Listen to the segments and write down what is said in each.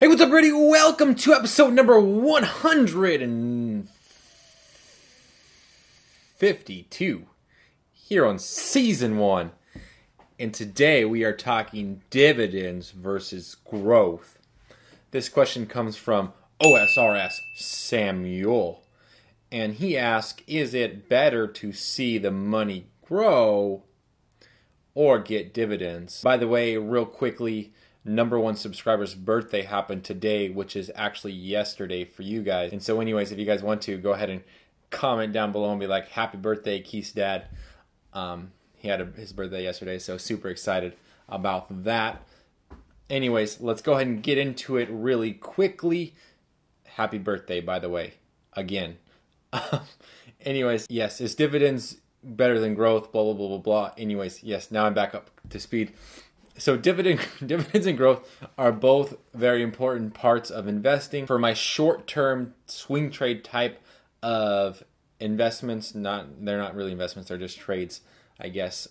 Hey, what's up, everybody? Welcome to episode number 152 here on season 1. And today we are talking dividends versus growth. This question comes from OSRS Samuel. And he asked, is it better to see the money grow or get dividends? By the way, real quickly, number 1 subscriber's birthday happened today, which is actually yesterday for you guys. And so anyways, if you guys want to, go ahead and comment down below and be like, happy birthday, Keith's dad. He had his birthday yesterday, so super excited about that. Anyways, let's go ahead and get into it really quickly. Happy birthday, by the way, again. Anyways, yes, is dividends better than growth? Blah, blah, blah, blah, blah. Anyways, yes, now I'm back up to speed. So dividends and growth are both very important parts of investing. For my short-term swing trade type of investments, they're not really investments, they're just trades, I guess.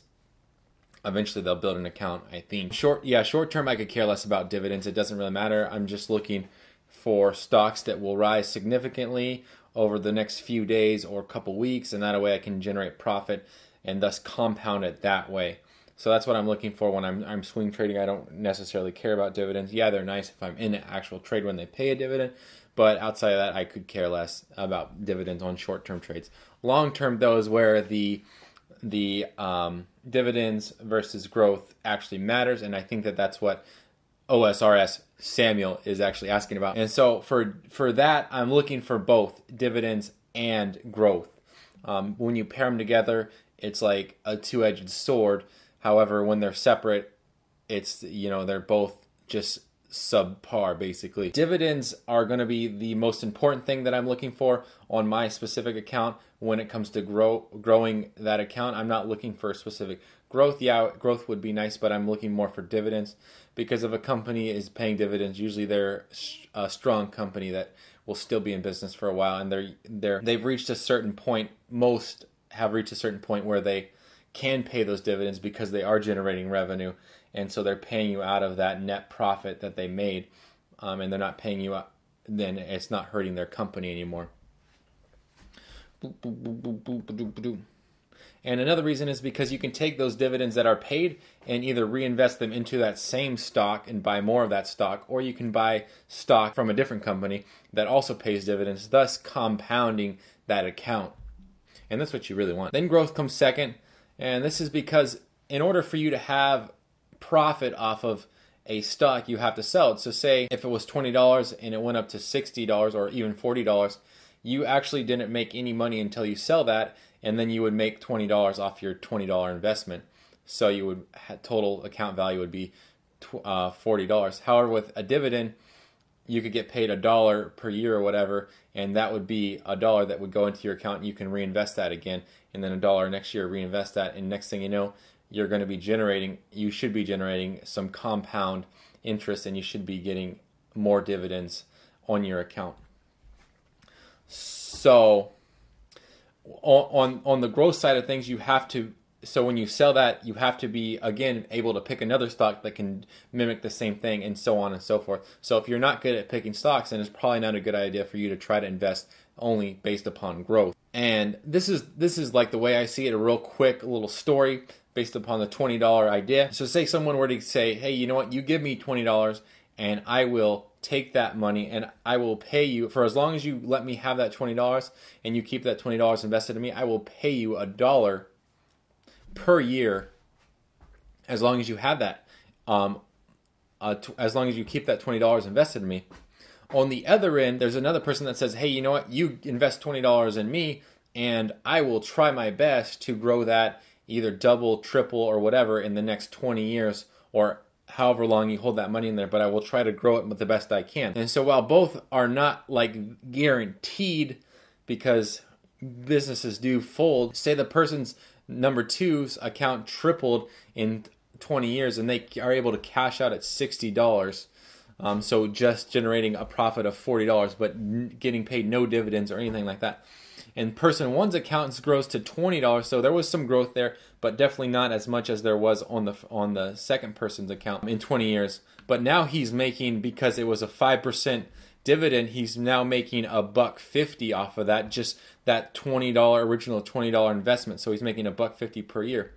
Eventually they'll build an account, I think. Short-term I could care less about dividends. It doesn't really matter. I'm just looking for stocks that will rise significantly over the next few days or couple weeks, and that way I can generate profit and thus compound it that way. So that's what I'm looking for when I'm swing trading. I don't necessarily care about dividends. Yeah, they're nice if I'm in an actual trade when they pay a dividend, but outside of that, I could care less about dividends on short-term trades. Long-term, though, is where the dividends versus growth actually matters, and I think that that's what OSRS Samuel is actually asking about. And so for that, I'm looking for both dividends and growth. When you pair them together, it's like a two-edged sword. However, when they're separate, it's, they're both just subpar, basically. Dividends are going to be the most important thing that I'm looking for on my specific account when it comes to growing that account. I'm not looking for specific growth. Yeah, growth would be nice, but I'm looking more for dividends, because if a company is paying dividends, usually they're a strong company that will still be in business for a while, and they've reached a certain point. Most have reached a certain point where they can pay those dividends because they are generating revenue, and so they're paying you out of that net profit that they made, and they're not paying you out, then it's not hurting their company anymore. And another reason is because you can take those dividends that are paid and either reinvest them into that same stock and buy more of that stock, or you can buy stock from a different company that also pays dividends, thus compounding that account. And that's what you really want. Then growth comes second. And this is because in order for you to have profit off of a stock, you have to sell it. So say if it was $20 and it went up to $60 or even $40, you actually didn't make any money until you sell that, and then you would make $20 off your $20 investment. So you would total account value would be $40. However, with a dividend, you could get paid $1 per year or whatever, and that would be $1 that would go into your account, and you can reinvest that again, and then $1 next year, reinvest that, and next thing you know, you should be generating some compound interest, and you should be getting more dividends on your account. So on the growth side of things, so when you sell that, you have to be, again, able to pick another stock that can mimic the same thing, and so on and so forth. So if you're not good at picking stocks, then it's probably not a good idea for you to try to invest only based upon growth. And this is like the way I see it, a real quick little story based upon the $20 idea. So say someone were to say, hey, you know what, you give me $20 and I will take that money and I will pay you, for as long as you let me have that $20 and you keep that $20 invested in me, I will pay you $1 per year as long as you have that, as long as you keep that $20 invested in me. On the other end, there's another person that says, hey, you know what, you invest $20 in me and I will try my best to grow that either double, triple, or whatever in the next 20 years or however long you hold that money in there, but I will try to grow it the best I can. And so while both are not like guaranteed, because businesses do fold, say the person's number two's account tripled in 20 years and they are able to cash out at $60. So just generating a profit of $40, but getting paid no dividends or anything like that. And person one's account grows to $20. So there was some growth there, but definitely not as much as there was on the second person's account in 20 years. But now he's making, because it was a 5% dividend, he's now making $1.50 off of that, just that original $20 investment. So he's making $1.50 per year.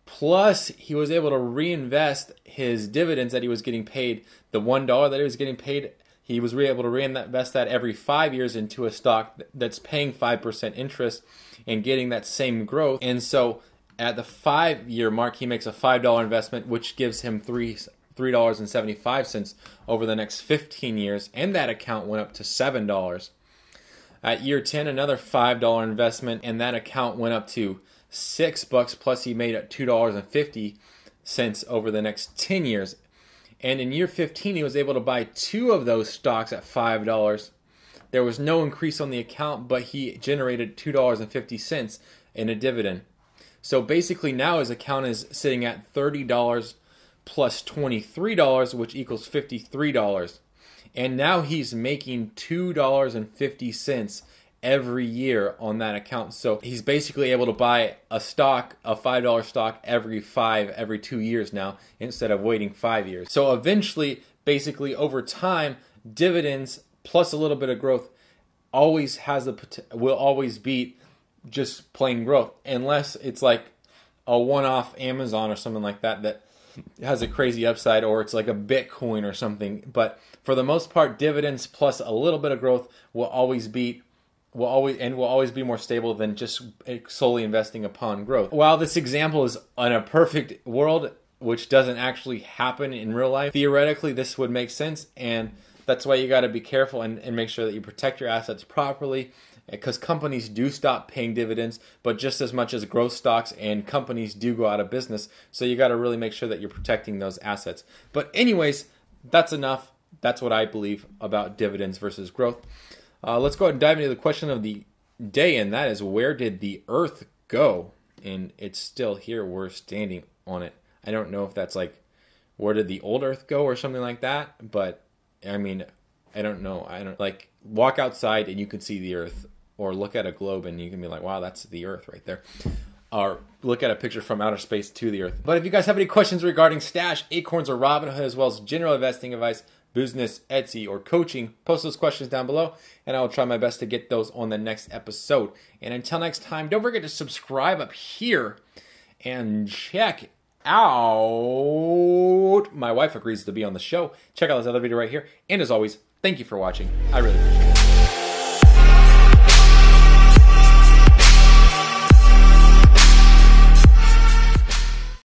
Plus, he was able to reinvest his dividends that he was getting paid, the $1 that he was getting paid. He was able to reinvest that every 5 years into a stock that's paying 5% interest and getting that same growth. And so at the 5-year mark, he makes a $5 investment, which gives him $3.75 over the next 15 years. And that account went up to $7. At year 10, another $5 investment, and that account went up to $6, plus he made it $2.50 over the next 10 years. And in year 15, he was able to buy 2 of those stocks at $5. There was no increase on the account, but he generated $2.50 in a dividend. So basically now his account is sitting at $30 plus $23, which equals $53. And now he's making $2.50 every year on that account. So he's basically able to buy a stock, a $5 stock every 2 years now, instead of waiting 5 years. So eventually, basically over time, dividends plus a little bit of growth will always beat just plain growth, unless it's like a one-off Amazon or something like that has a crazy upside, or it's like a Bitcoin or something. But for the most part, dividends plus a little bit of growth will always be more stable than just solely investing upon growth. While this example is in a perfect world, which doesn't actually happen in real life, theoretically this would make sense, and that's why you got to be careful and make sure that you protect your assets properly, because companies do stop paying dividends, but just as much as growth stocks and companies do go out of business. So you got to really make sure that you're protecting those assets. But anyways, that's enough. That's what I believe about dividends versus growth. Let's go ahead and dive into the question of the day, and that is, where did the Earth go? And it's still here. We're standing on it. I don't know if that's like, where did the old Earth go or something like that, but I mean, I don't know. I don't, like, walk outside and you can see the Earth, or look at a globe and you can be like, wow, that's the Earth right there. Or look at a picture from outer space to the Earth. But if you guys have any questions regarding Stash, Acorns, or Robinhood, as well as general investing advice, business, Etsy, or coaching, post those questions down below, and I will try my best to get those on the next episode. And until next time, don't forget to subscribe up here and check out. My wife agrees to be on the show. Check out this other video right here. And as always, thank you for watching. I really appreciate it.